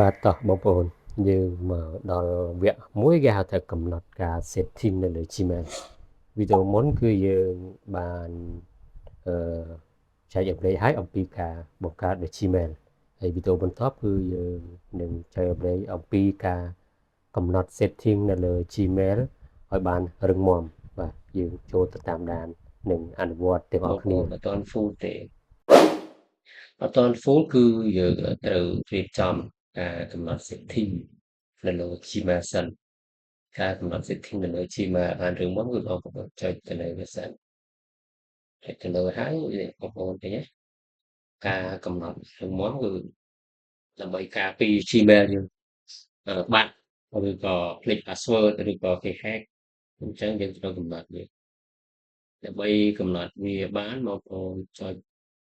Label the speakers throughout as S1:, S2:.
S1: បាទតោះបងប្អូនយើងមកដល់វគ្គមួយគេហៅថាកំណត់ការ setting នៅលើ Gmail វីដេអូមុនគឺយើងបានចែកអំពីឲ្យអំពីការបង្កើតនៅ Gmail ហើយវីដេអូបន្ទាប់គឺយើងនឹងចែកអំពីអំពីការកំណត់ setting នៅលើ Gmail ឲ្យបានរឹងមាំបាទយើងចូលទៅតាមដាននិងអនុវត្តទាំងអស់គ្នា
S2: អត់ទាន់ full ទេអត់ទាន់ full គឺយើងត្រូវរៀបចំការកំណត់ setting នៅលើ Gmail សិនការកំណត់ setting នៅលើ Gmail បានរឿងមុនគឺបងប្អូនចុចទៅលើវាសិនចុចទៅលើហើយបងប្អូនឃើញទេការកំណត់រឿងមុនគឺដើម្បីការពារ Gmail យើងបាត់ឬក៏ភ្លេច password ឬក៏គេ hack អញ្ចឹងយើងត្រូវកំណត់វាដើម្បីកំណត់វាបានបងប្អូនចុច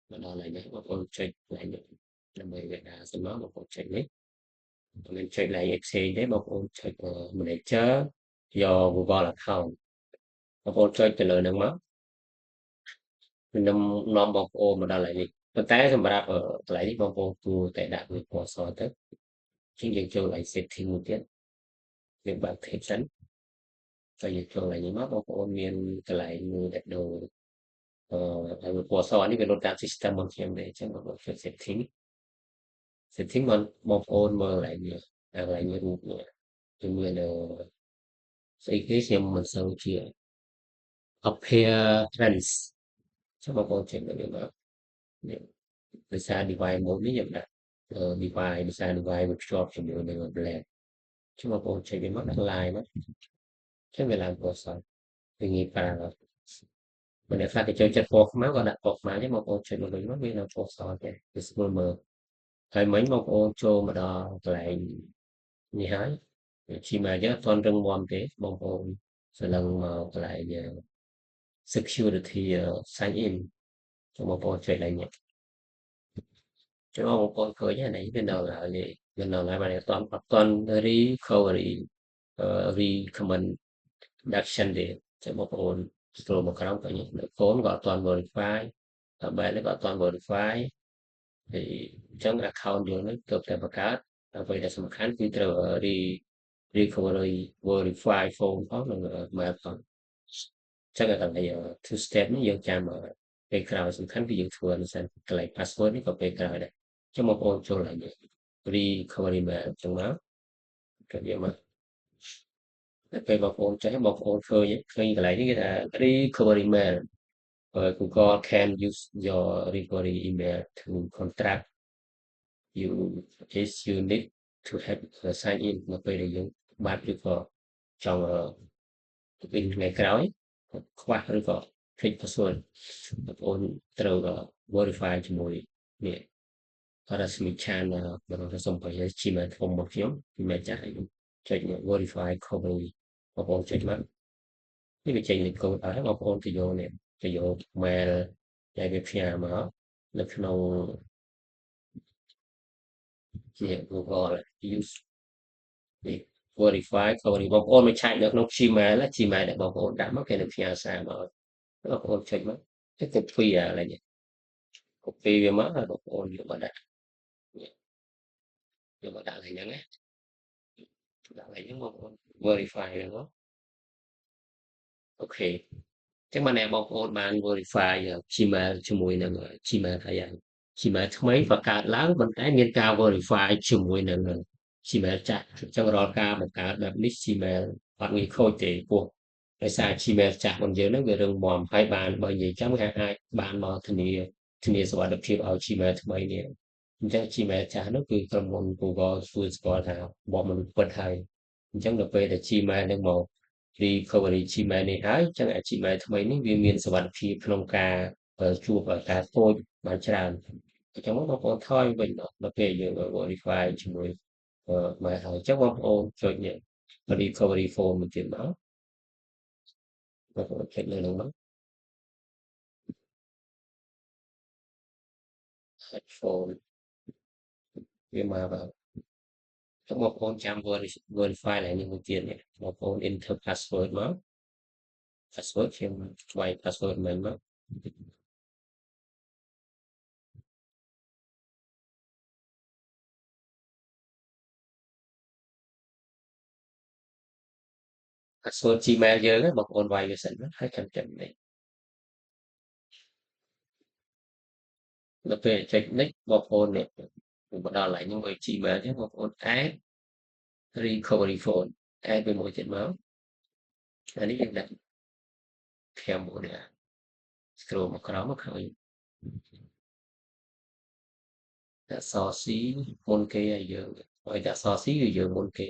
S2: មកដល់ហើយនេះបងប្អូនចុចកន្លែងនេះដើម្បីវាដាក់សំណងបងប្អូនចុចនេះមិនចុចកន្លែងផ្សេងទេបងប្អូនចុច manager យក Google account បងប្អូនចុចទៅលើហ្នឹងមកខ្ញុំនាំបងប្អូនមកដល់កន្លែងនេះប៉ុន្តែសម្រាប់កន្លែងនេះបងប្អូនគួរតែដាក់វាពណ៌សទៅជាងយើងចូលកន្លែង setting មួយទៀតយើងបើក tab សិនហើយយើងចូលកន្លែងនេះមកបងប្អូនមានកន្លែងមួយដែលដូរហើយពណ៌សនេះវាលុបតាម system របស់ខ្ញុំទេអញ្ចឹងបងប្អូនចុច setting បងប្អូនមើលកន្លែងនេះកន្លែងនេះរូបនេះគឺមានស្អីគេខ្ញុំមិនសូវជា appearance ចាំបងប្អូនចុចមកនេះមកនេះដោយសារ device mode នេះខ្ញុំដាក់ device ដោយសារ device វាភ្ជាប់ជាមួយនឹង black ចាំបងប្អូនចុចវាមកដាក់ line មកចឹងវាឡើងពណ៌សវាងាយប្រើបើអ្នកខ្លះគេចូលចិត្តពណ៌ខ្មៅក៏ដាក់ពណ៌ខ្មៅទេបងប្អូនចុចមកវិញមកវានៅពណ៌សទេវាស្រួលមើលហើយមិញបងប្អូនចូលមកដល់កន្លែងនេះហើយ Gmail យើងអត់ទាន់រឹងមាំទេបងប្អូនសឡឹងមកកន្លែង security sign in ចូលបងប្អូនចុចឡើងនេះចូលបងប្អូនឃើញហ្នឹងនេះវានៅឡើយនេះវានៅឡើយបានអត់ទាន់ recovery recommendation ទេចាំបងប្អូនស្រួលមកក្រោមឃើញនៅ phone ក៏អត់ទាន់ verify បែបនេះក៏អត់ទាន់ verify ហើយអញ្ចឹង account យើងនឹងទើបតែបង្កើតអ្វីដែលសំខាន់គឺត្រូវ recovery verify phone ផងនិង mail ផងចឹងតែ two step នេះយើងចាំពេលក្រោយសំខាន់គឺយើងធ្វើនេះសិនកន្លែង password នេះក៏ពេលក្រោយដែរចឹងបងប្អូនចូលឡើង recovery mail ចឹងមកក៏យកមកតែពេលបងប្អូនចេះបងប្អូនឃើញកន្លែងនេះគេថា recovery mail Google can use your recovery email to contact you is you need to have sign in នៅពេលដែលយើងបាត់ឬក៏ចង់ពីថ្ងៃក្រោយខ្វះឬក៏ភ្លេច password បងប្អូនត្រូវ verify ជាមួយនេះរស្មីឆានបងសូមប្រយ័ត្ន Gmail ធំរបស់ខ្ញុំពីម្ចាស់ឲ្យចុច verify recovery បងប្អូនចុចមកនេះវាចេញលេខកូដឲ្យបងប្អូនទៅយកនេះទៅយក mail ដែលវាផ្ញើមកនៅក្នុង ជា Google use នេះ verify recovery បងប្អូនមិនឆែកនៅក្នុង Gmail ណា Gmail ដែលបងប្អូនដាក់មកគេនឹងផ្ញើសារមកបងប្អូនចុចមកទៅ copy អាកន្លែងនេះ copy វាមកហើយបងប្អូនយកមកដាក់យកមកដាក់កន្លែងហ្នឹងណាដាក់កន្លែងហ្នឹងបងប្អូន verify ហ្នឹងមកអូខេអញ្ចឹងបានបងប្អូនបាន verify Gmail ជាមួយនឹង Gmail ហើយ Gmail ថ្មីបង្កើតឡើងប៉ុន្តែមានការ verify ជាមួយនឹង Gmail ចាស់អញ្ចឹងរាល់ការបង្កើតបែបនេះ Gmail អត់ងាយខូចទេព្រោះដោយសារ Gmail ចាស់របស់យើងហ្នឹងវារឹងមាំហើយបានបើនិយាយចឹងវាអាចបានមកធានាសុវត្ថិភាពឲ្យ Gmail ថ្មីនេះអញ្ចឹង Gmail ចាស់នោះគឺក្រុមហ៊ុន Google ធ្វើស្គាល់ថារបស់មនុស្សពិតហើយអញ្ចឹងដល់ពេលដែល Gmail នឹងមក recovery Gmail នេះហើយអញ្ចឹង Gmail ថ្មីនេះវាមានសុវត្ថិភាពក្នុងការជួបការខូចបានច្រើនអញ្ចឹងបងប្អូនថយវិញដល់ពេលយើង verify ជាមួយ mail ហើយអញ្ចឹងបងប្អូនចុចនេះ recovery phone មួយទៀតមកបងប្អូនចុចលើហ្នឹងមក headphone វាមកបាទចឹងបងប្អូនចាំ verify ឡើងនេះមួយទៀតនេះបងប្អូន enter password មក password ខ្ញុំស្វែង password មិញមក password Gmail យើងហ្នឹងបងប្អូនវាយវាសិនហើយចាំចំណេញដល់ពេលចុចនេះបងប្អូននេះមកដល់ឡើងខ្ញុំមើល Gmail ចឹងបងប្អូន add recovery phone add វាមួយទៀតមកអានេះយើងដាក់ Cambodia scroll មកក្រោមមកឃើញអក្សរ C មុនគេឲ្យយើងឲ្យតែអក្សរ C គឺយើងមុនគេ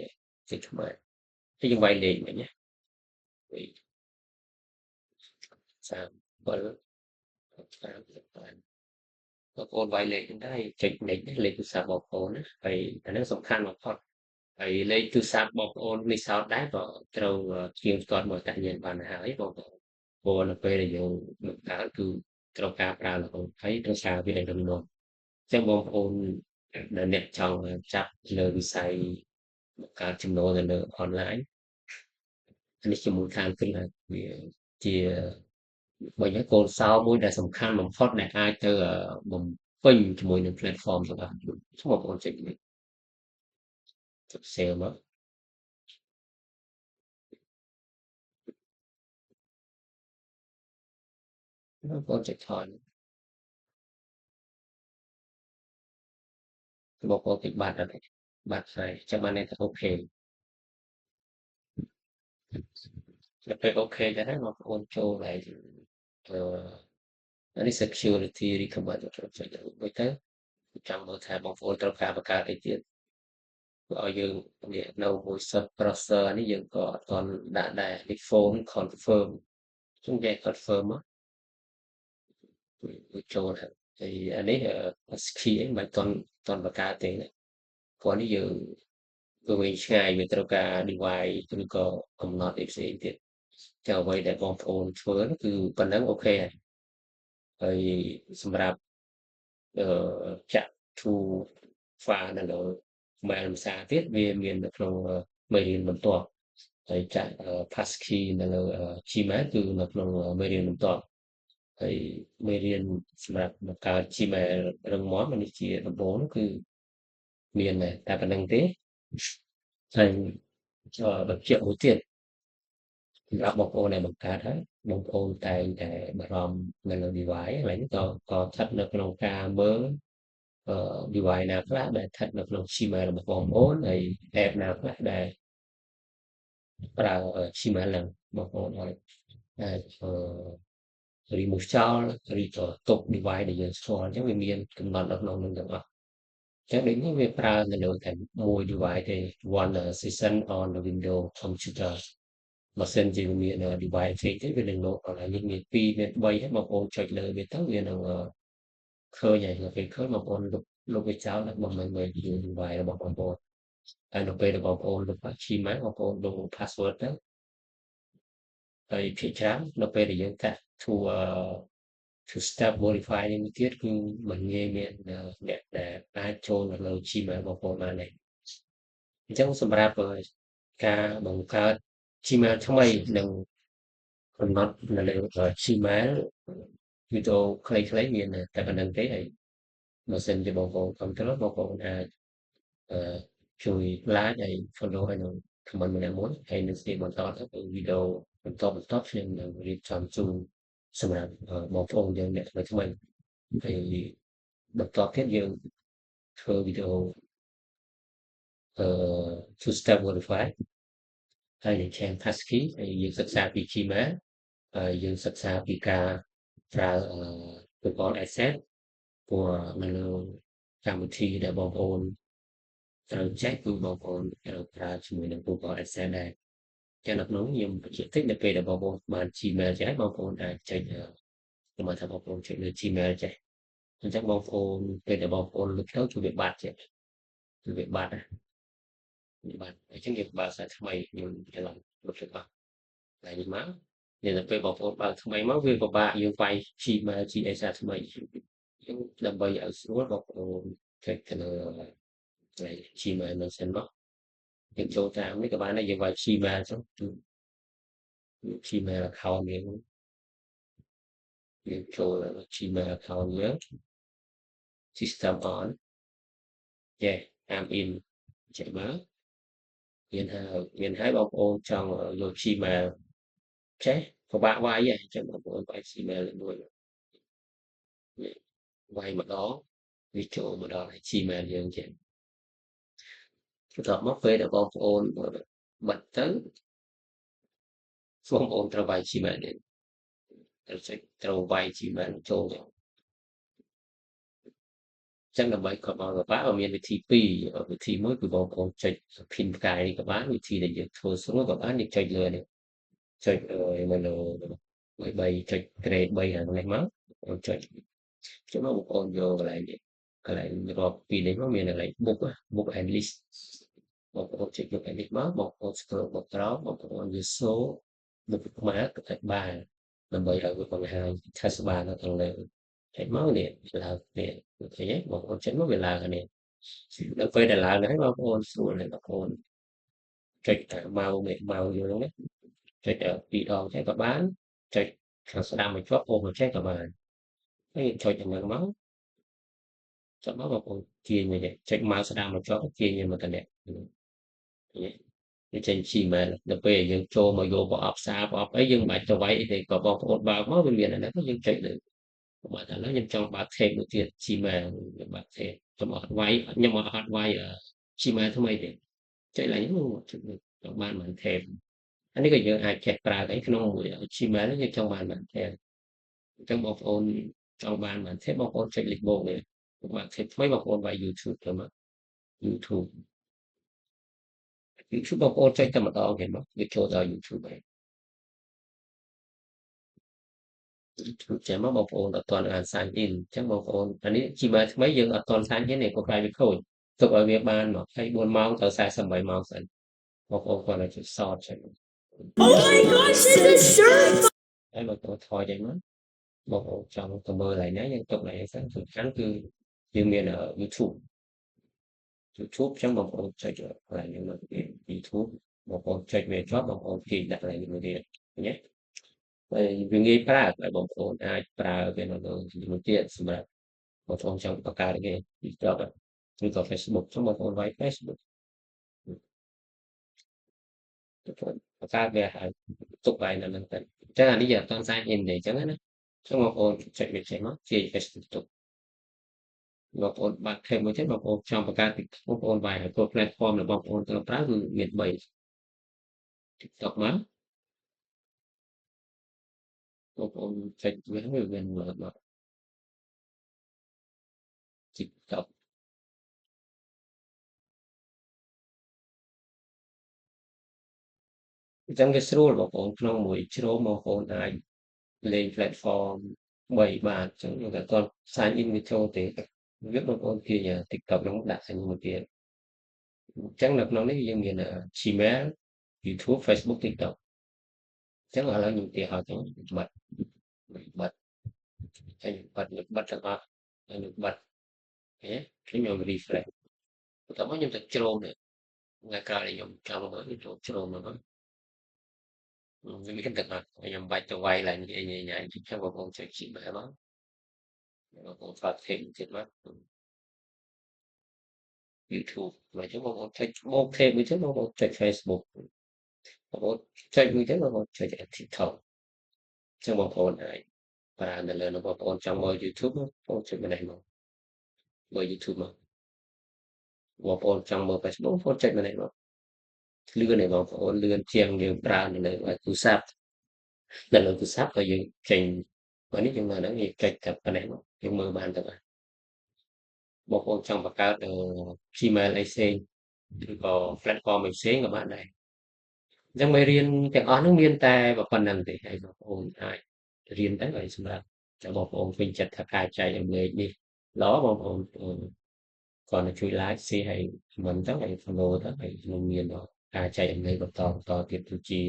S2: ចុចខ្មែរហើយយើងវាយលេខមិញណា37 35បងប្អូនវាយលេខហ្នឹងដែរចុចលេខលេខទូរស័ព្ទបងប្អូនណាហើយអានេះសំខាន់បំផុតហើយលេខទូរស័ព្ទបងប្អូននេះសោតដែរក៏ត្រូវជៀងស្ទាត់មកតាក់ញ៉ាំបានហើយបងប្អូនព្រោះនៅពេលដែលយើងបង្កើតគឺត្រូវការប្រើរហូតហើយត្រូវសារវាឲ្យរឹងមាំអញ្ចឹងបងប្អូនដែលអ្នកចង់ចាប់លើវិស័យបង្កើតចំណូលនៅលើអនឡាញអានេះជាមូលដ្ឋានគ្រឹះហើយវាជាបើយ៉ាងគោលសោរមួយដែលសំខាន់បំផុតដែលអាចទៅបំពេញជាមួយនឹង platform ទាំងអស់បងប្អូនចុចនេះចុច sale មកបងប្អូនចុចថយបងប្អូនតិចបាត់អត់បាត់ហើយចាំបានតែអូខេដល់ពេលអូខេទៅហើយបងប្អូនចូលហើយអានេះ security recommend ចុចមួយទៅចាំមើលថាបងប្អូនត្រូវការបង្កើតអីទៀតឲ្យយើងនេះនៅមួយ sub browser នេះយើងក៏អត់ទាន់ដាក់ដែរនេះ phone confirm ចឹងគេ confirm មកចូលហើយអានេះ ski អីមិនទាន់បង្កើតទេព្រោះនេះយើងវាវែងឆ្ងាយវាត្រូវការ device ឬក៏កំណត់អីផ្សេងទៀតតែអ្វីដែលបងប្អូនធ្វើគឺប៉ុណ្ណឹងអូខេហើយសម្រាប់ចាក់ to file នៅលើ mail ភាសាទៀតវាមាននៅក្នុងមេរៀនបន្ទាប់ហើយចាក់ passkey នៅលើ Gmail គឺនៅក្នុងមេរៀនបន្ទាប់ហើយមេរៀនសម្រាប់បង្កើត Gmail រឹងមាំនេះជាដំបូងគឺមានតែប៉ុណ្្នឹងទេហើយបញ្ជាក់មួយទៀតសម្រាប់បងប្អូនដែលបង្កើតហើយបងប្អូនតែងតែបារម្ភនៅលើ device កន្លែងនេះក៏ស្ថិតនៅក្នុងការមើលdevice ណាខ្លះដែលស្ថិតនៅក្នុង Gmail របស់បងប្អូនហើយ app ណាខ្លះដែលប្រើ Gmail ហ្នឹងបងប្អូនអាចremove ចោលឬក៏ទុក device ដែលយើងស្គាល់អញ្ចឹងវាមានកំណត់នៅក្នុងនោះទាំងអស់ចឹងដូចនេះវាប្រើនៅលើតែមួយ device ទេ one session on the Windows computer បើសិនជាមាន device ផ្សេងទៀតវានឹងលោកកន្លែងនេះមាន2មាន3ហើយបងប្អូនចុចលើវាទៅវានឹងឃើញហើយនៅពេលឃើញបងប្អូនលុបវាចោលហើយបងមិនមើល device របស់បងប្អូនហើយនៅពេលដែលបងប្អូនលុប Gmail បងប្អូនលុប password ទៅហើយភាគច្រើននៅពេលដែលយើងកាត់ to step modify នេះមួយទៀតគឺមិនងាយមានអ្នកដែលអាចចូលនៅលើ Gmail បងប្អូនបានទេអញ្ចឹងសម្រាប់ការបង្កើត Gmail ថ្មីនឹងកំណត់នៅលើ Gmail វីដេអូខ្លីៗមានតែប៉ុណ្្នឹងទេហើយបើសិនជាបងប្អូនគ្រប់គ្រងបងប្អូនអាចជួយ like ហើយ follow ហើយនឹង comment ម្នាក់មួយហើយនឹងស្ដាប់បន្តទៅវីដេអូបន្តខ្ញុំនឹងរៀបចំជូនសម្រាប់បងប្អូនយើងអ្នកថ្មីហើយបន្តទៀតយើងធ្វើវីដេអូtwo step verify ហើយនឹង change passkey ហើយយើងសិក្សាពី Gmail ហើយយើងសិក្សាពីការប្រើGoogle Adsense ព្រោះនៅលើកម្មវិធីដែលបងប្អូនត្រូវចេះគឺបងប្អូនត្រូវប្រើជាមួយនឹង Google Adsense ដែរចឹងនៅក្នុងខ្ញុំបញ្ជាក់តិចនៅពេលដែលបងប្អូនបាន Gmail ចេះបងប្អូនអាចចេញខ្ញុំថាបងប្អូនចេញលើ Gmail ចេះអញ្ចឹងបងប្អូនពេលដែលបងប្អូនលុបទៅគឺវាបាត់ចេះគឺវាបាត់អញ្ចឹងយើងបើកសារថ្មីខ្ញុំច្រឡំលុបទៅអស់តែនេះមកនេះដល់ពេលបងប្អូនបើកថ្មីមកវាពិបាកយើងវាយ Gmail ជាអេសារថ្មីអញ្ចឹងដើម្បីឲ្យស្រួលបងប្អូនចុចទៅលើ Gmail នឹងសិនមកយើងចូលតាមនេះក៏បានដែរយើងវាយ Gmail ចុះ Gmail account យើងចូល Gmail account យើង system on yeah I'm in ចេះមើល មានហើយបងប្អូនចង់យក Gmail ចេះពិបាកវាយហ៎អញ្ចឹងបងប្អូនវាយ Gmail លេខ1វាយម្ដងវាចូលមកដល់ Gmail យើងចឹងបន្ទាប់មកពេលដែលបងប្អូនបិទទៅបងប្អូនត្រូវវាយ Gmail នេះត្រូវវាយ Gmail ចូលចឹងដើម្បីកុំឲ្យពិបាកមានវិធីពីរវិធីមួយគឺបងប្អូនចុច pin ផ្កាយនេះក៏បានវិធីដែលយើងធ្វើស្រួលក៏បានយើងចុចលើនេះចុចនៅលើ3ចុច grade 3ខាងនេះមកបងចុចមកបងប្អូនយកកន្លែងនេះកន្លែងរាប់ពីនេះមកមានកន្លែង book and list បងប្អូនចុច book and list មកបងប្អូន scroll មកក្រោមបងប្អូនវាសូមុខខ្មែរក៏អាចបានដើម្បីឲ្យវាបង្ហាញ test បាននៅខាងលើចុចមកនេះឡើងនេះឃើញទេបងប្អូនចុចមកវាឡើងនេះដល់ពេលដែលឡើងហើយបងប្អូនស្រួលហើយបងប្អូនចុចតែម៉ៅនេះម៉ៅយើងនេះចុចពីរដងចេះក៏បានចុចខាងស្ដាំមកជាប់អូមកចេះក៏បានហើយចុចហ្នឹងមកចុចមកបងប្អូនទាញមកនេះចុចម៉ៅស្ដាំមកជាប់ទាញមកទៅនេះវាចេញ Gmail ដល់ពេលយើងចូលមកយកប្រអប់សារប្រអប់អីយើងមិនបាច់ទៅវាយអីទេក៏បងប្អូនបើកមកវាមានអាហ្នឹងយើងចុចលើបាទឥឡូវខ្ញុំចង់បើក tab មួយទៀត Gmail ខ្ញុំបើក tab ខ្ញុំអត់វាយខ្ញុំអត់វាយ Gmail ថ្មីទេចុចឡើងចុចចង់បាន tab អានេះក៏យើងអាចចេះប្រើអីក្នុងមួយ Gmail យើងចង់បាន tab អញ្ចឹងបងប្អូនចង់បាន tab បងប្អូនចុចលេខបូកនេះបើក tab ថ្មីបងប្អូនវាយ YouTube ទៅមក YouTube បងប្អូនចុចតែម្ដងឃើញមកវាចូលដល់ YouTube ហើយ YouTube ចាំមកបងប្អូនអត់ទាន់អាន sign in អញ្ចឹងបងប្អូនអានេះ Gmail ថ្មីយើងអត់ទាន់ sign in ទេព្រោះខ្លាចវាខូចទុកឲ្យវាបាន24ម៉ោងទៅ48ម៉ោងសិនបងប្អូនគាត់ឲ្យចុច sort ចឹង
S3: Oh my gosh, this is sure
S2: ហើយបងប្អូនថយចេញមកបងប្អូនចង់ទៅមើលឡើងណាយើងទុកឡើងសិនសំខាន់គឺយើងមាន YouTube ចឹងបងប្អូនចុចកន្លែងនេះមកទៀត YouTube បងប្អូនចុចវាជាប់បងប្អូនទាញដាក់កន្លែងនេះមកទៀតឃើញទេហើយវាងាយប្រើហើយបងប្អូនអាចប្រើវានៅលើមួយទៀតសម្រាប់បងប្អូនចង់បង្កើតគេ TikTok ឬក៏ Facebook ចឹងបងប្អូនវាយ Facebook បង្កើតវាឲ្យទុកវាយនៅហ្នឹងទៅអញ្ចឹងអានេះយើងអត់ទាន់ sign in ទេអញ្ចឹងណាចឹងបងប្អូនចុចវាចេញមកទាញ Facebook ទុកបងប្អូនបាក់ tab មួយទៀតបងប្អូនចង់បង្កើតបងប្អូនវាយឲ្យគ្រប់ platform របស់បងប្អូនត្រូវប្រើគឺមាន3 TikTok មកបងប្អូនចុចវាមានមក TikTok អញ្ចឹងវាស្រួលបងប្អូនក្នុងមួយជ្រោមបងប្អូនអាចលេង platform 3បានអញ្ចឹងយើងក៏គាត់ sign in វាចូលទេវាបងប្អូនទាញ TikTok ហ្នឹងដាក់ចេញមួយទៀតអញ្ចឹងនៅក្នុងនេះយើងមាន Gmail YouTube Facebook TikTok អញ្ចឹងឥឡូវខ្ញុំទាឲ្យទៅបិទហើយបិទទាំងអស់ហើយខ្ញុំបិទខ្ញុំ refresh បន្ទាប់មកខ្ញុំទៅជ្រោមនេះថ្ងៃក្រោយខ្ញុំចង់មើលខ្ញុំចូលជ្រោមមកវាមានទាំងអស់ខ្ញុំបាច់ទៅវាយឡើងញ៉ៃអញ្ចឹងបងប្អូនចុច Gmail មកបងប្អូនฝาก tab ទៀតមក YouTube អញ្ចឹងបងប្អូនចុចបូក tab មួយទៀតបងប្អូនចុច Facebook បងប្អូនចុចមួយទៀតបងប្អូនចុច TikTok អញ្ចឹងបងប្អូនអាចប្រើនៅលើបងប្អូនចង់មើល YouTube បងប្អូនចុចម្នេះមកមើល YouTube មកបងប្អូនចង់មើល Facebook បងប្អូនចុចម្នេះមកលឿនទេបងប្អូនលឿនជាងយើងប្រើនៅលើទូរស័ព្ទនៅលើទូរស័ព្ទក៏យើងចេញបើនេះយើងមើលហ្នឹងយើងចុចតែប៉ុណ្ណេះមកយើងមើលបានទៅបងប្អូនចង់បង្កើតGmail អីផ្សេងឬក៏ platform អីផ្សេងក៏បានដែរអញ្ចឹងមេរៀនទាំងអស់ហ្នឹងមានតែប៉ុណ្្នឹងទេហើយបងប្អូនអាចរៀនទៅហើយសម្រាប់ចាំបងប្អូនពេញចិត្តថាការចែករំលែកនេះល្អបងប្អូនគាត់ទៅជួយ like share ហើយ comment ទៅហើយ follow ទៅហើយនឹងមានការចែករំលែកបន្តទៀតដូចជា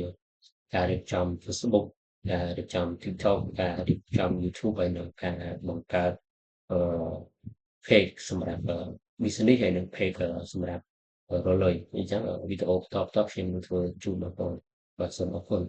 S2: ការរៀបចំ Facebook ការរៀបចំ TikTok ការរៀបចំ YouTube ហើយនឹងការបង្កើតpage សម្រាប់ business ហើយនឹង page សម្រាប់រលុយអញ្ចឹងវីដេអូបន្តខ្ញុំនឹងធ្វើជូនបងប្អូនបាទសូមអរគុណ